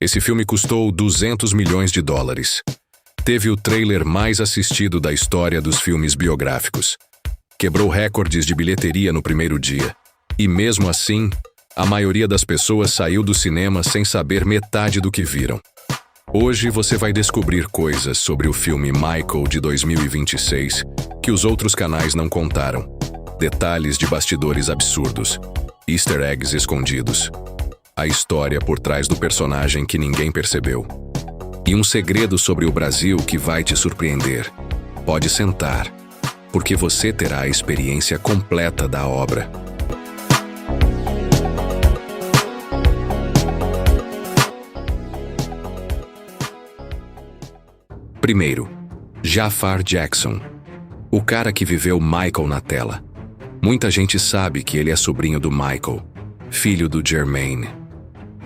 Esse filme custou 200 milhões de dólares. Teve o trailer mais assistido da história dos filmes biográficos. Quebrou recordes de bilheteria no primeiro dia. E mesmo assim, a maioria das pessoas saiu do cinema sem saber metade do que viram. Hoje você vai descobrir coisas sobre o filme Michael de 2026 que os outros canais não contaram. Detalhes de bastidores absurdos, easter eggs escondidos, a história por trás do personagem que ninguém percebeu. E um segredo sobre o Brasil que vai te surpreender. Pode sentar, porque você terá a experiência completa da obra. Primeiro, Jafar Jackson, o cara que viveu Michael na tela. Muita gente sabe que ele é sobrinho do Michael, filho do Jermaine.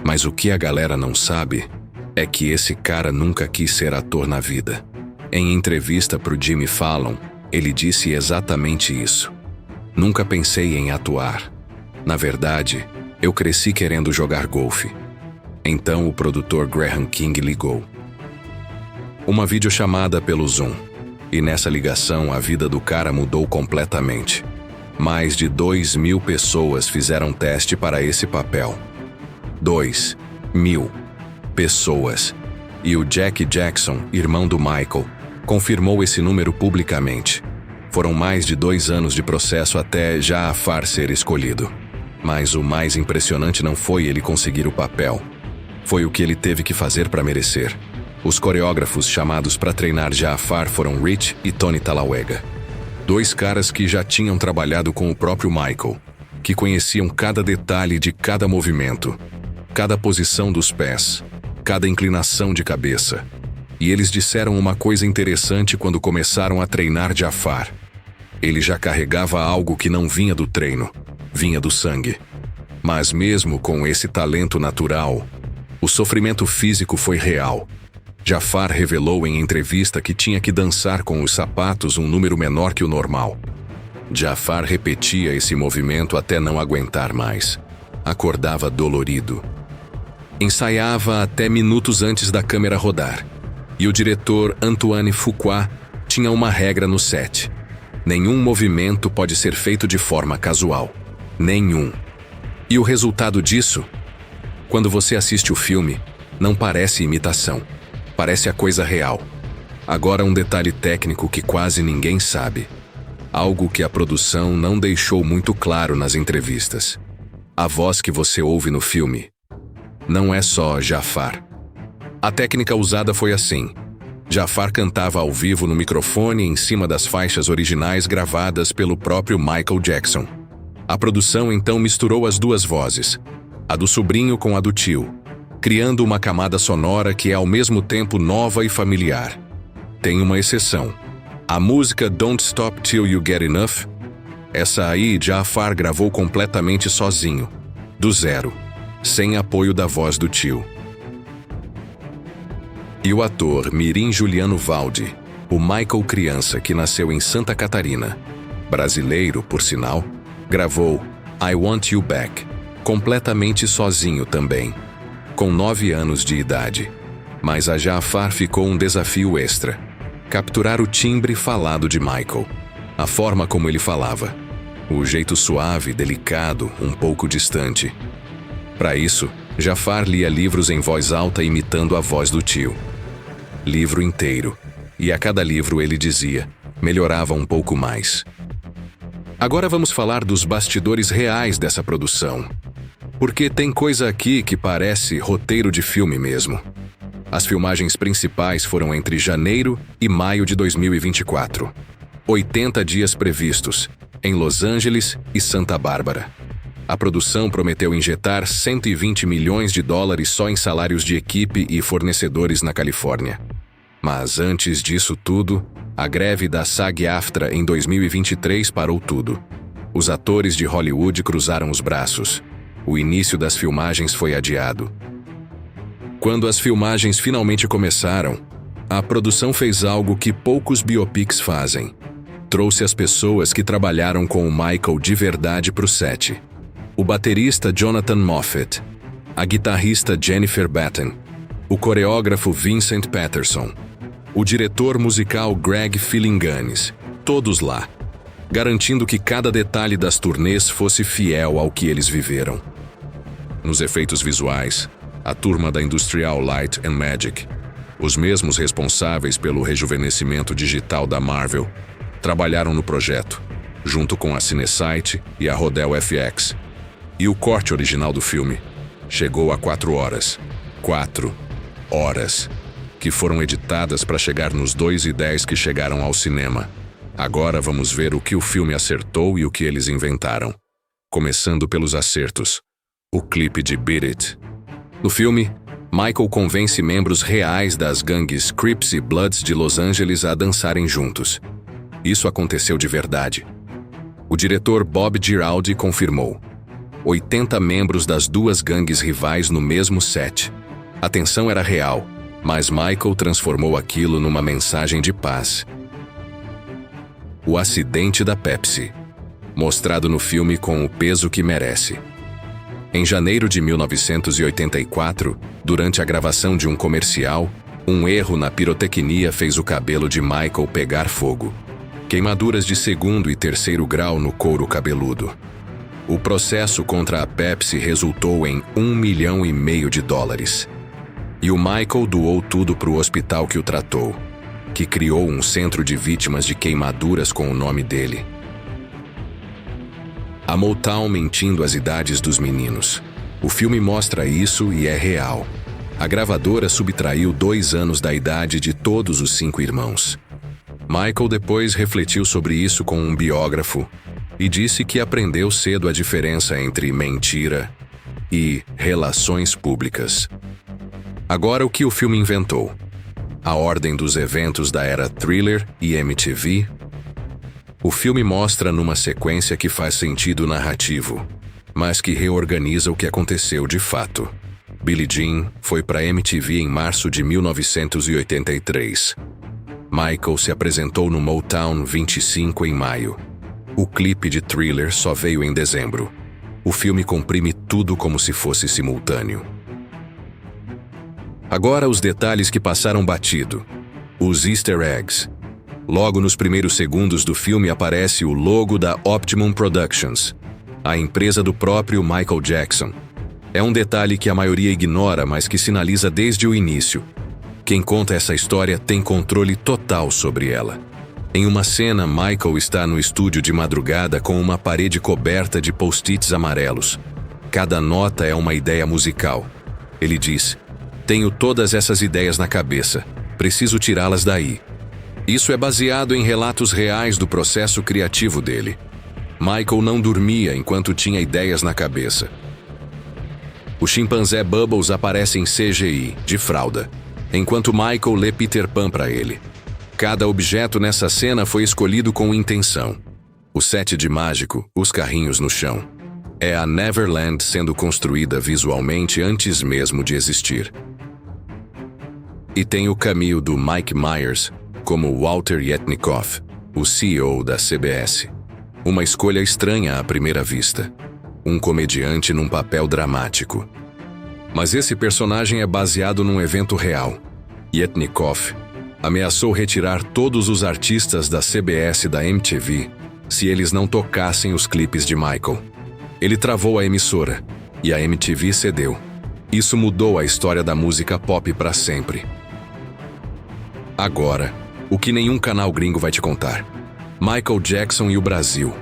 Mas o que a galera não sabe é que esse cara nunca quis ser ator na vida. Em entrevista pro Jimmy Fallon, ele disse exatamente isso. Nunca pensei em atuar. Na verdade, eu cresci querendo jogar golfe. Então o produtor Graham King ligou. Uma videochamada pelo Zoom. E nessa ligação a vida do cara mudou completamente. Mais de 2.000 pessoas fizeram teste para esse papel. 2.000 pessoas. E o Jack Jackson, irmão do Michael, confirmou esse número publicamente. Foram mais de 2 anos de processo até Jafar ser escolhido. Mas o mais impressionante não foi ele conseguir o papel. Foi o que ele teve que fazer para merecer. Os coreógrafos chamados para treinar Jafar foram Rich e Tony Talawega. 2 caras que já tinham trabalhado com o próprio Michael, que conheciam cada detalhe de cada movimento, cada posição dos pés, cada inclinação de cabeça. E eles disseram uma coisa interessante quando começaram a treinar Jafar. Ele já carregava algo que não vinha do treino, vinha do sangue. Mas mesmo com esse talento natural, o sofrimento físico foi real. Jafar revelou em entrevista que tinha que dançar com os sapatos um número menor que o normal. Jafar repetia esse movimento até não aguentar mais. Acordava dolorido. Ensaiava até minutos antes da câmera rodar. E o diretor Antoine Fuqua tinha uma regra no set. Nenhum movimento pode ser feito de forma casual. Nenhum. E o resultado disso? Quando você assiste o filme, não parece imitação. Parece a coisa real. Agora um detalhe técnico que quase ninguém sabe. Algo que a produção não deixou muito claro nas entrevistas. A voz que você ouve no filme não é só Jafar. A técnica usada foi assim. Jafar cantava ao vivo no microfone em cima das faixas originais gravadas pelo próprio Michael Jackson. A produção então misturou as 2 vozes, a do sobrinho com a do tio, criando uma camada sonora que é ao mesmo tempo nova e familiar. Tem uma exceção. A música Don't Stop Till You Get Enough, essa aí Jafar gravou completamente sozinho, do zero, sem apoio da voz do tio. E o ator Mirim Juliano Valdi, o Michael criança que nasceu em Santa Catarina, brasileiro por sinal, gravou I Want You Back, completamente sozinho também, com 9 anos de idade. Mas a Jafar ficou um desafio extra. Capturar o timbre falado de Michael. A forma como ele falava. O jeito suave, delicado, um pouco distante. Para isso, Jafar lia livros em voz alta imitando a voz do tio. Livro inteiro. E a cada livro ele dizia, melhorava um pouco mais. Agora vamos falar dos bastidores reais dessa produção. Porque tem coisa aqui que parece roteiro de filme mesmo. As filmagens principais foram entre janeiro e maio de 2024. 80 dias previstos, em Los Angeles e Santa Bárbara. A produção prometeu injetar 120 milhões de dólares só em salários de equipe e fornecedores na Califórnia. Mas antes disso tudo, a greve da SAG-AFTRA em 2023 parou tudo. Os atores de Hollywood cruzaram os braços. O início das filmagens foi adiado. Quando as filmagens finalmente começaram, a produção fez algo que poucos biopics fazem. Trouxe as pessoas que trabalharam com o Michael de verdade para o set. O baterista Jonathan Moffett, a guitarrista Jennifer Batten, o coreógrafo Vincent Patterson, o diretor musical Greg Phillinganes, todos lá, garantindo que cada detalhe das turnês fosse fiel ao que eles viveram. Nos efeitos visuais, a turma da Industrial Light and Magic, os mesmos responsáveis pelo rejuvenescimento digital da Marvel, trabalharam no projeto, junto com a Cinesite e a Rodel FX. E o corte original do filme chegou a 4 horas. 4 horas, que foram editadas para chegar nos 2:10 que chegaram ao cinema. Agora vamos ver o que o filme acertou e o que eles inventaram. Começando pelos acertos. O clipe de Beat It. No filme, Michael convence membros reais das gangues Crips e Bloods de Los Angeles a dançarem juntos. Isso aconteceu de verdade. O diretor Bob Giraldi confirmou. 80 membros das duas gangues rivais no mesmo set. A tensão era real, mas Michael transformou aquilo numa mensagem de paz. O acidente da Pepsi, mostrado no filme com o peso que merece. Em janeiro de 1984, durante a gravação de um comercial, um erro na pirotecnia fez o cabelo de Michael pegar fogo. Queimaduras de 2º e 3º grau no couro cabeludo. O processo contra a Pepsi resultou em $1,5 milhão. E o Michael doou tudo para o hospital que o tratou, que criou um centro de vítimas de queimaduras com o nome dele. A Motown mentindo as idades dos meninos. O filme mostra isso e é real. A gravadora subtraiu 2 anos da idade de todos os 5 irmãos. Michael depois refletiu sobre isso com um biógrafo e disse que aprendeu cedo a diferença entre mentira e relações públicas. Agora o que o filme inventou? A ordem dos eventos da era Thriller e MTV. O filme mostra numa sequência que faz sentido narrativo, mas que reorganiza o que aconteceu de fato. Billie Jean foi para MTV em março de 1983. Michael se apresentou no Motown 25 em maio. O clipe de Thriller só veio em dezembro. O filme comprime tudo como se fosse simultâneo. Agora os detalhes que passaram batido. Os easter eggs. Logo nos primeiros segundos do filme aparece o logo da Optimum Productions, a empresa do próprio Michael Jackson. É um detalhe que a maioria ignora, mas que sinaliza desde o início. Quem conta essa história tem controle total sobre ela. Em uma cena, Michael está no estúdio de madrugada com uma parede coberta de post-its amarelos. Cada nota é uma ideia musical. Ele diz: "Tenho todas essas ideias na cabeça. Preciso tirá-las daí." Isso é baseado em relatos reais do processo criativo dele. Michael não dormia enquanto tinha ideias na cabeça. O chimpanzé Bubbles aparece em CGI, de fralda, enquanto Michael lê Peter Pan para ele. Cada objeto nessa cena foi escolhido com intenção. O set de mágico, os carrinhos no chão. É a Neverland sendo construída visualmente antes mesmo de existir. E tem o cameo do Mike Myers como Walter Yetnikoff, o CEO da CBS. Uma escolha estranha à primeira vista. Um comediante num papel dramático. Mas esse personagem é baseado num evento real. Yetnikoff ameaçou retirar todos os artistas da CBS e da MTV se eles não tocassem os clipes de Michael. Ele travou a emissora e a MTV cedeu. Isso mudou a história da música pop para sempre. Agora, o que nenhum canal gringo vai te contar. Michael Jackson e o Brasil.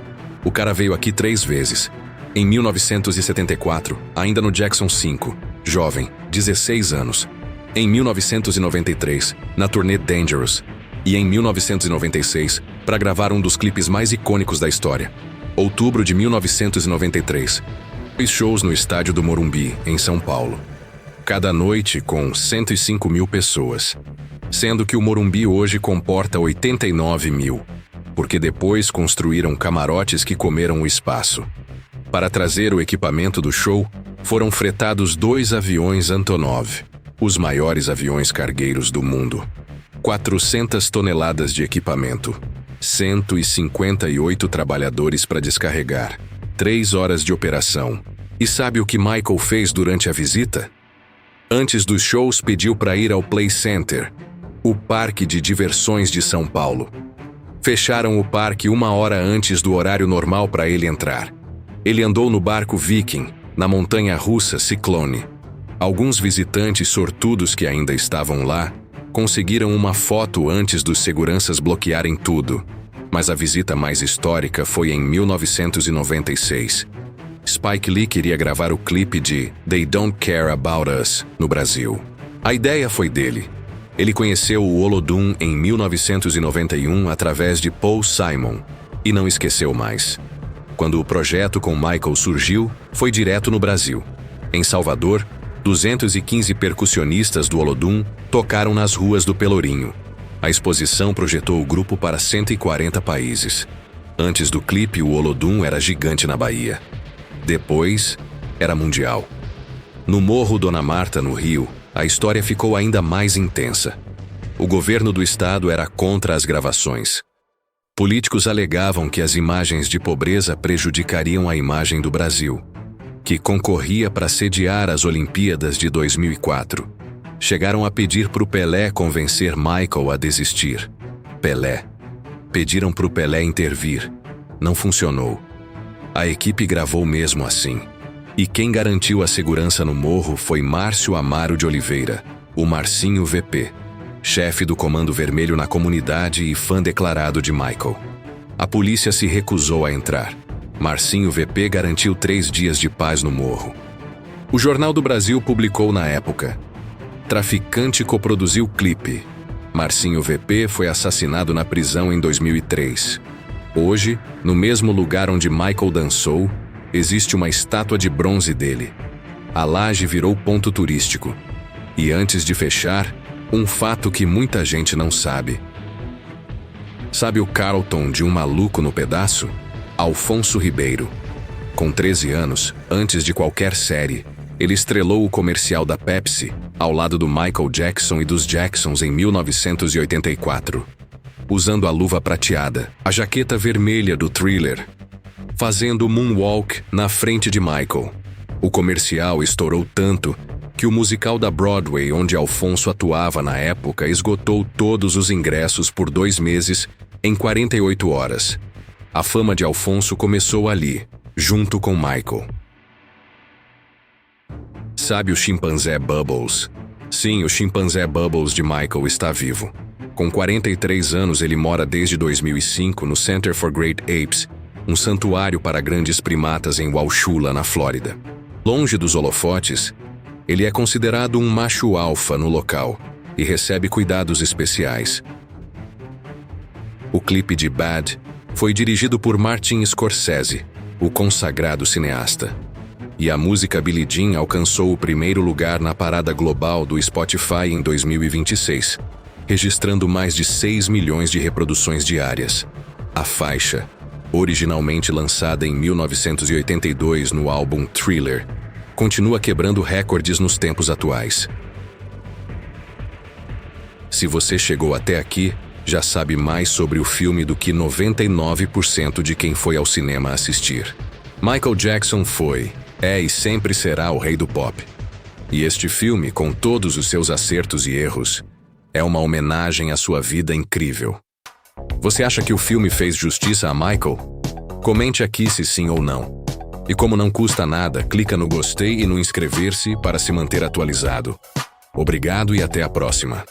O cara veio aqui 3 vezes. Em 1974, ainda no Jackson 5, jovem, 16 anos. Em 1993, na turnê Dangerous. E em 1996, para gravar um dos clipes mais icônicos da história. Outubro de 1993. 2 shows no estádio do Morumbi, em São Paulo. Cada noite com 105 mil pessoas. Sendo que o Morumbi hoje comporta 89 mil, porque depois construíram camarotes que comeram o espaço. Para trazer o equipamento do show, foram fretados 2 aviões Antonov, os maiores aviões cargueiros do mundo. 400 toneladas de equipamento, 158 trabalhadores para descarregar, 3 horas de operação. E sabe o que Michael fez durante a visita? Antes dos shows, pediu para ir ao Play Center, o parque de diversões de São Paulo. Fecharam o parque 1 hora antes do horário normal para ele entrar. Ele andou no barco Viking, na montanha-russa Cyclone. Alguns visitantes sortudos que ainda estavam lá conseguiram uma foto antes dos seguranças bloquearem tudo. Mas a visita mais histórica foi em 1996. Spike Lee queria gravar o clipe de They Don't Care About Us no Brasil. A ideia foi dele. Ele conheceu o Olodum em 1991 através de Paul Simon e não esqueceu mais. Quando o projeto com Michael surgiu, foi direto no Brasil. Em Salvador, 215 percussionistas do Olodum tocaram nas ruas do Pelourinho. A exposição projetou o grupo para 140 países. Antes do clipe, o Olodum era gigante na Bahia. Depois, era mundial. No Morro Dona Marta, no Rio, a história ficou ainda mais intensa. O governo do estado era contra as gravações. Políticos alegavam que as imagens de pobreza prejudicariam a imagem do Brasil, que concorria para sediar as Olimpíadas de 2004. Chegaram a pedir para o Pelé convencer Michael a desistir. Pediram para o Pelé intervir. Não funcionou. A equipe gravou mesmo assim. E quem garantiu a segurança no morro foi Márcio Amaro de Oliveira, o Marcinho VP, chefe do Comando Vermelho na comunidade e fã declarado de Michael. A polícia se recusou a entrar. Marcinho VP garantiu 3 dias de paz no morro. O Jornal do Brasil publicou na época: traficante coproduziu clipe. Marcinho VP foi assassinado na prisão em 2003. Hoje, no mesmo lugar onde Michael dançou, existe uma estátua de bronze dele. A laje virou ponto turístico. E antes de fechar, um fato que muita gente não sabe. Sabe o Carlton de Um Maluco no Pedaço? Alfonso Ribeiro. Com 13 anos, antes de qualquer série, ele estrelou o comercial da Pepsi, ao lado do Michael Jackson e dos Jacksons em 1984. Usando a luva prateada, a jaqueta vermelha do Thriller, fazendo moonwalk na frente de Michael. O comercial estourou tanto que o musical da Broadway, onde Alfonso atuava na época, esgotou todos os ingressos por 2 meses em 48 horas. A fama de Alfonso começou ali, junto com Michael. Sabe o chimpanzé Bubbles? Sim, o chimpanzé Bubbles de Michael está vivo. Com 43 anos, ele mora desde 2005 no Center for Great Apes, um santuário para grandes primatas em Wauchula, na Flórida. Longe dos holofotes, ele é considerado um macho alfa no local e recebe cuidados especiais. O clipe de Bad foi dirigido por Martin Scorsese, o consagrado cineasta. E a música Billie Jean alcançou o 1º lugar na parada global do Spotify em 2026, registrando mais de 6 milhões de reproduções diárias. A faixa, originalmente lançada em 1982 no álbum Thriller, continua quebrando recordes nos tempos atuais. Se você chegou até aqui, já sabe mais sobre o filme do que 99% de quem foi ao cinema assistir. Michael Jackson foi, é e sempre será o rei do pop. E este filme, com todos os seus acertos e erros, é uma homenagem à sua vida incrível. Você acha que o filme fez justiça a Michael? Comente aqui se sim ou não. E como não custa nada, clica no gostei e no inscrever-se para se manter atualizado. Obrigado e até a próxima.